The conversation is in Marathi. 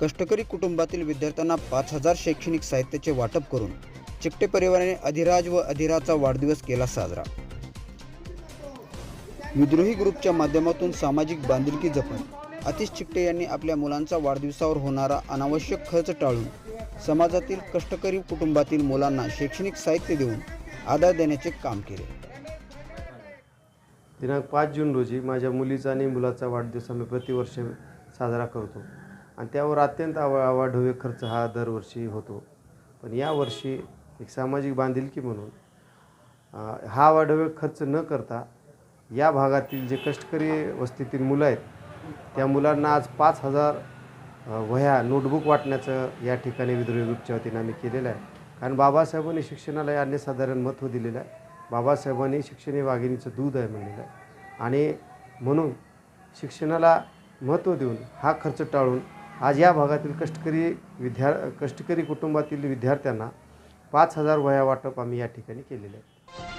कष्टकरी कुटुंबातील विद्यार्थ्यांना 5,000 शैक्षणिक साहित्याचे वाटप करून चिकटे परिवाराने अधिराज व अधिराचा वाढदिवस केला साजरा। विद्रोही ग्रुपच्या माध्यमातून सामाजिक बांधिलकी जपत आतिश चिकटे यांनी आपल्या मुलांचा वाढदिवसावर होणारा अनावश्यक खर्च टाळून समाजातील कष्टकरी कुटुंबातील मुलांना शैक्षणिक साहित्य देऊन आधार देण्याचे काम केले। दिनांक 5 जून रोजी माझ्या मुलीचा आणि मुलाचा वाढदिवस आम्ही प्रतिवर्ष साजरा करतो आणि त्यावर अत्यंत अवाढव्य खर्च हा दरवर्षी होतो। पण यावर्षी एक सामाजिक बांधिलकी म्हणून हा अवाढव्य खर्च न करता या भागातील जे कष्टकरी वस्तीतील मुलं आहेत त्या मुलांना आज 5,000 वह्या नोटबुक वाटण्याचं या ठिकाणी विद्रोही ग्रुपच्या वतीने आम्ही केलेलं आहे। कारण बाबासाहेबांनी शिक्षणाला अनन्यसाधारण महत्त्व दिलेलं आहे। बाबासाहेबांनी शिक्षण हे वाघिणीचं दूध आहे म्हणलेलं आहे आणि म्हणून शिक्षणाला महत्त्व देऊन हा खर्च टाळून आज या भागातील कष्टकरी कुटुंबातील विद्यार्थ्यांना 5,000 वह्या वाटप आम्ही या ठिकाणी केलेले आहे।